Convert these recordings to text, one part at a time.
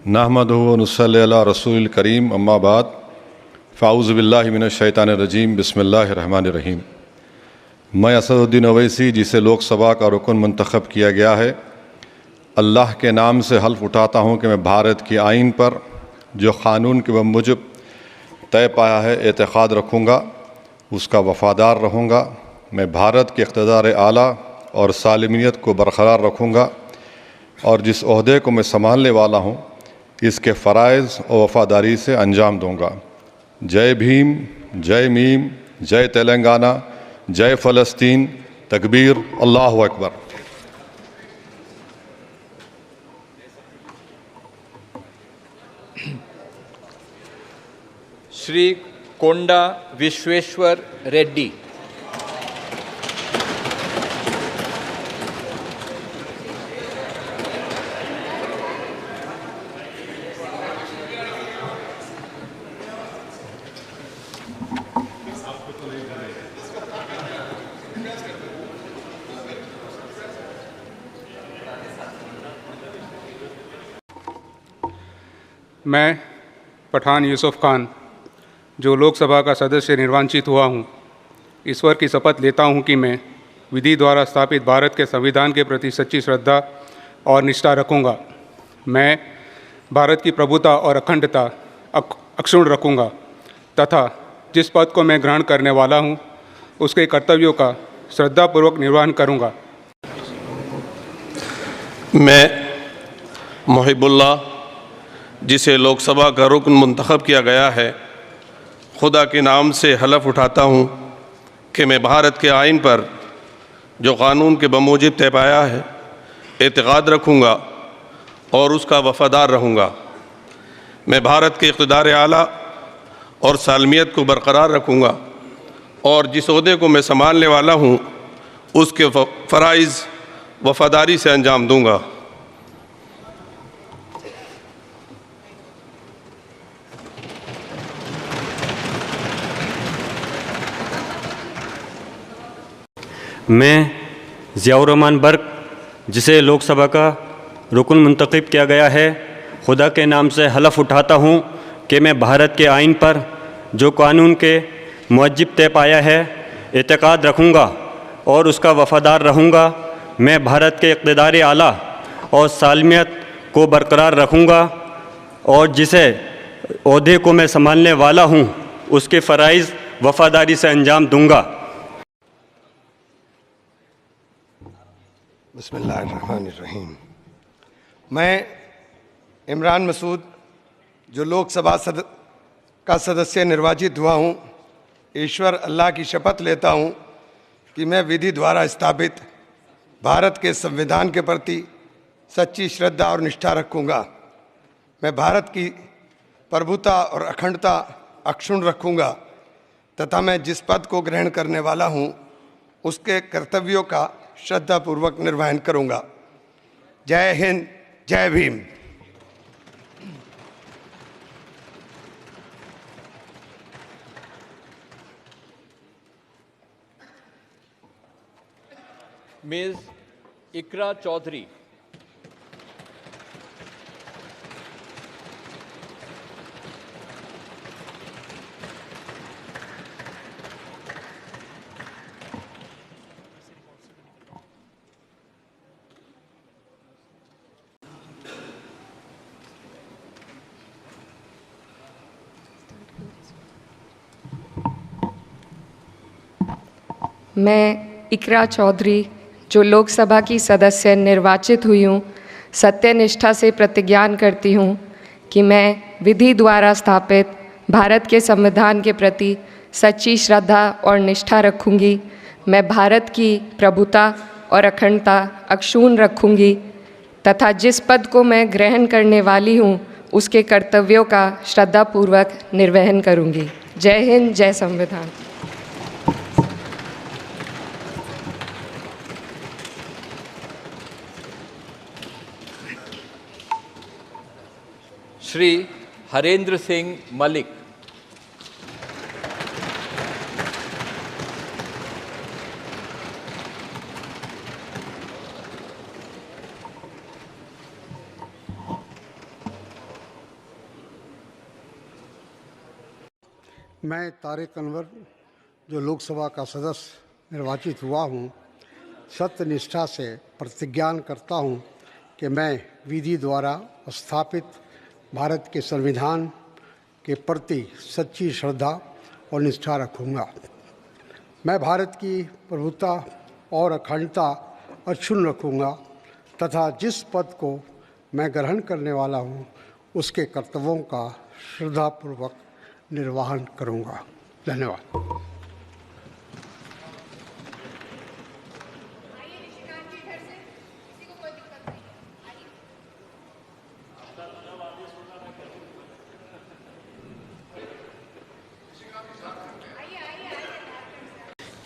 नहमदुहु व नुसल्ली अला रसूलिल करीम अम्मा बाद फ़ाऊज़ु बिल्लाहि मिनश शैतानिर रजीम बिस्मिल्लाहिर रहमानिर रहीम। मैं असदुद्दीन ओवैसी, जिसे लोकसभा का रुकन मुंतखब किया गया है, अल्लाह के नाम से हल्फ उठाता हूँ कि मैं भारत की आइन पर जो क़ानून के मुजब तय पाया है एतक़ाद रखूँगा, उसका वफ़ादार रहूँगा। मैं भारत के इक़्तिदार आला और सालिमियत को बरक़रार रखूँगा और जिस ओहदे को मैं संभालने वाला हूँ इसके फ़राइज़ और वफ़ादारी से अंजाम दूँगा। जय भीम, जय मीम, जय तेलंगाना, जय फ़लस्तीन, तकबीर, अल्लाहु अकबर। श्री कोंडा विश्वेश्वर रेड्डी। मैं पठान यूसुफ खान, जो लोकसभा का सदस्य निर्वाचित हुआ हूँ, ईश्वर की शपथ लेता हूँ कि मैं विधि द्वारा स्थापित भारत के संविधान के प्रति सच्ची श्रद्धा और निष्ठा रखूँगा। मैं भारत की प्रभुता और अखंडता अक्षुण्ण रखूँगा तथा जिस पद को मैं ग्रहण करने वाला हूँ उसके कर्तव्यों का श्रद्धापूर्वक निर्वहन करूँगा। मैं मोहिबुल्लाह, जिसे लोकसभा का रुकन मुंतखब किया गया है, खुदा के नाम से हलफ उठाता हूँ कि मैं भारत के आइन पर जो क़ानून के बमूजिब तय पाया है एतक़ाद रखूँगा और उसका वफ़ादार रहूँगा। मैं भारत के इक़्तिदार आला और सालमियत को बरक़रार रखूँगा और जिस ओहदे को मैं संभालने वाला हूँ उसके फ़राइज़ वफ़ादारी से अंजाम दूँगा। मैं ज़ियाउर रहमान बर्क, जिसे लोकसभा का रुकन मुंतखब किया गया है, खुदा के नाम से हलफ उठाता हूँ कि मैं भारत के आइन पर जो कानून के मुजिब तय पाया है एतक़ाद रखूँगा और उसका वफ़ादार रहूँगा। मैं भारत के इक़्तिदार आला और सालमियत को बरकरार रखूँगा और जिसे ओहदे को मैं संभालने वाला हूँ उसके फ़राइज़ वफ़ादारी से अंजाम दूँगा। बिस्मिल्लाहिर्रहमानिर्रहीम। मैं इमरान मसूद, जो लोकसभा का सदस्य निर्वाचित हुआ हूँ, ईश्वर अल्लाह की शपथ लेता हूँ कि मैं विधि द्वारा स्थापित भारत के संविधान के प्रति सच्ची श्रद्धा और निष्ठा रखूँगा। मैं भारत की प्रभुता और अखंडता अक्षुण्ण रखूँगा तथा मैं जिस पद को ग्रहण करने वाला हूँ उसके कर्तव्यों का श्रद्धापूर्वक निर्वहन करूँगा। जय हिंद, जय भीम। मिस इकरा चौधरी। मैं इकरा चौधरी, जो लोकसभा की सदस्य निर्वाचित हुई हूँ, सत्यनिष्ठा से प्रतिज्ञा करती हूँ कि मैं विधि द्वारा स्थापित भारत के संविधान के प्रति सच्ची श्रद्धा और निष्ठा रखूँगी। मैं भारत की प्रभुता और अखंडता अक्षुण्ण रखूँगी तथा जिस पद को मैं ग्रहण करने वाली हूँ उसके कर्तव्यों का श्रद्धापूर्वक निर्वहन करूँगी। जय हिंद, जय संविधान। श्री हरेंद्र सिंह मलिक। मैं तारिक अनवर जो लोकसभा का सदस्य निर्वाचित हुआ हूँ, सत्यनिष्ठा से प्रतिज्ञान करता हूँ कि मैं विधि द्वारा स्थापित भारत के संविधान के प्रति सच्ची श्रद्धा और निष्ठा रखूँगा। मैं भारत की प्रभुता और अखंडता अक्षुण्ण रखूँगा तथा जिस पद को मैं ग्रहण करने वाला हूँ उसके कर्तव्यों का श्रद्धापूर्वक निर्वहन करूँगा। धन्यवाद।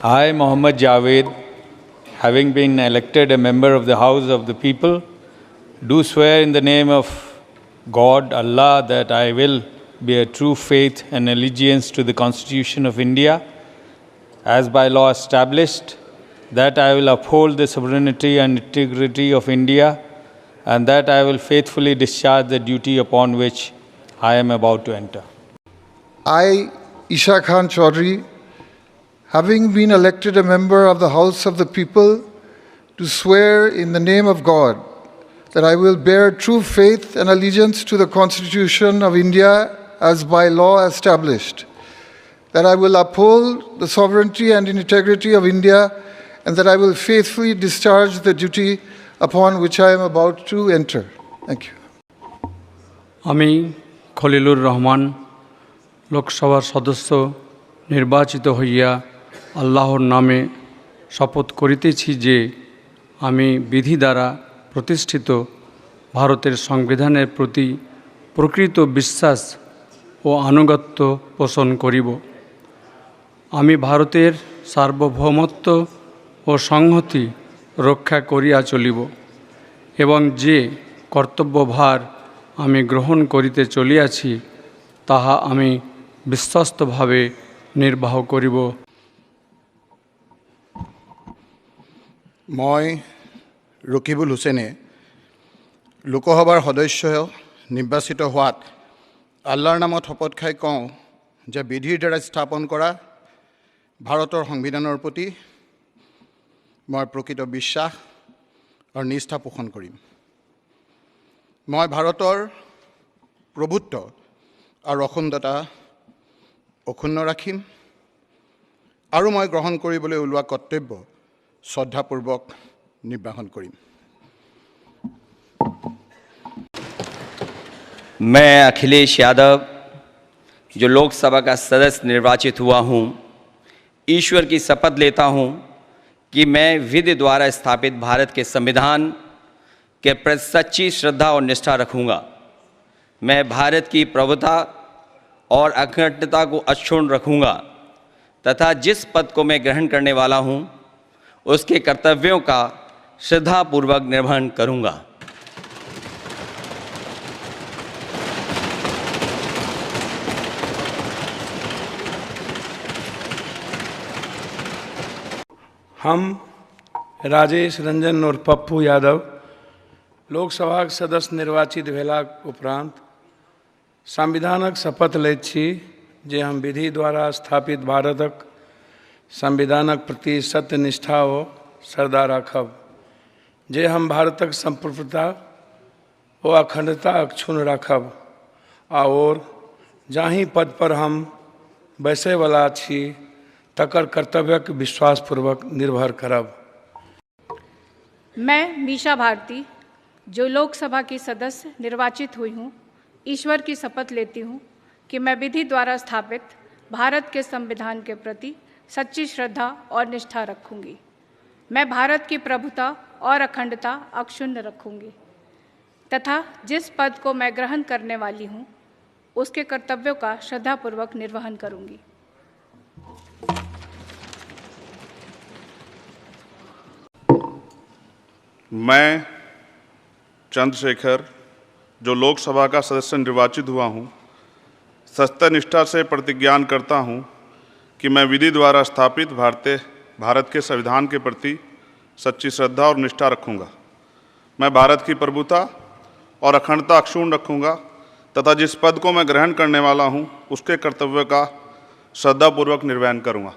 I, Mohammad Javed, having been elected a member of the House of the People, do swear in the name of God, Allah, that I will bear true faith and allegiance to the Constitution of India, as by law established, that I will uphold the sovereignty and integrity of India, and that I will faithfully discharge the duty upon which I am about to enter. I, Isha Khan Chaudhry, having been elected a member of the House of the People, do swear in the name of God that I will bear true faith and allegiance to the Constitution of India as by law established, that I will uphold the sovereignty and integrity of India, and that I will faithfully discharge the duty upon which I am about to enter. Thank you. আমি খলিলুর রহমান লোকসভার সদস্য নির্বাচিত হইয়া আল্লাহর নামে শপথ করিতেছি যে আমি বিধি দ্বারা প্রতিষ্ঠিত ভারতের সংবিধানের প্রতি প্রকৃত বিশ্বাস ও আনুগত্য পোষণ করিব। আমি ভারতের সার্বভৌমত্ব ও সংহতি রক্ষা করিয়া চলিব এবং যে কর্তব্যভার আমি গ্রহণ করিতে চলিয়াছি তাহা আমি বিশ্বস্তভাবে নির্বাহ করিব। মই ৰকিবুল হুছেইনে লোকসভাৰ সদস্য নিৰ্বাচিত হোৱাত আল্লাহৰ নামত শপত খাই কওঁ যে বিধিৰ দ্বাৰা স্থাপন কৰা ভাৰতৰ সংবিধানৰ প্ৰতি মই প্ৰকৃত বিশ্বাস আৰু নিষ্ঠা পোষণ কৰিম। মই ভাৰতৰ প্ৰভুত্ব আৰু অখণ্ডতা অক্ষুণ্ণ ৰাখিম আৰু মই গ্ৰহণ কৰিবলৈ ওলোৱা কৰ্তব্য শ্ৰদ্ধাপূৰ্বক निर्वाहन करीम। मैं अखिलेश यादव जो लोकसभा का सदस्य निर्वाचित हुआ हूँ, ईश्वर की शपथ लेता हूँ कि मैं विधि द्वारा स्थापित भारत के संविधान के प्रति सच्ची श्रद्धा और निष्ठा रखूँगा। मैं भारत की प्रभुता और अखंडता को अक्षुण्ण रखूँगा तथा जिस पद को मैं ग्रहण करने वाला हूँ उसके कर्तव्यों का श्रद्धापूर्वक निर्वहन करूँगा। हम राजेश रंजन और पप्पू यादव लोकसभा सदस्य निर्वाचित भेला उपरांत संविधानक शपथ लैत छी जे हम विधि द्वारा स्थापित भारतक संविधानक प्रति सत्यनिष्ठा व श्रद्धा राखब, जे हम भारतक संप्रभुता व अखंडता अक्षुण्ण राखब और जाहि पद पर हम बैसै वाला छी तकर कर्तव्यक विश्वासपूर्वक निर्भर करब। मैं मीशा भारती जो लोकसभा की सदस्य निर्वाचित हुई हूँ, ईश्वर की शपथ लेती हूँ कि मैं विधि द्वारा स्थापित भारत के संविधान के प्रति सच्ची श्रद्धा और निष्ठा रखूँगी। मैं भारत की प्रभुता और अखंडता अक्षुण्ण रखूँगी तथा जिस पद को मैं ग्रहण करने वाली हूँ उसके कर्तव्यों का श्रद्धापूर्वक निर्वहन करूँगी। मैं चंद्रशेखर जो लोकसभा का सदस्य निर्वाचित हुआ हूँ, सत्यनिष्ठा से प्रतिज्ञान करता हूँ कि मैं विधि द्वारा स्थापित भारत के संविधान के प्रति सच्ची श्रद्धा और निष्ठा रखूँगा। मैं भारत की प्रभुता और अखंडता अक्षुण्ण रखूँगा तथा जिस पद को मैं ग्रहण करने वाला हूँ उसके कर्तव्य का श्रद्धापूर्वक निर्वहन करूँगा।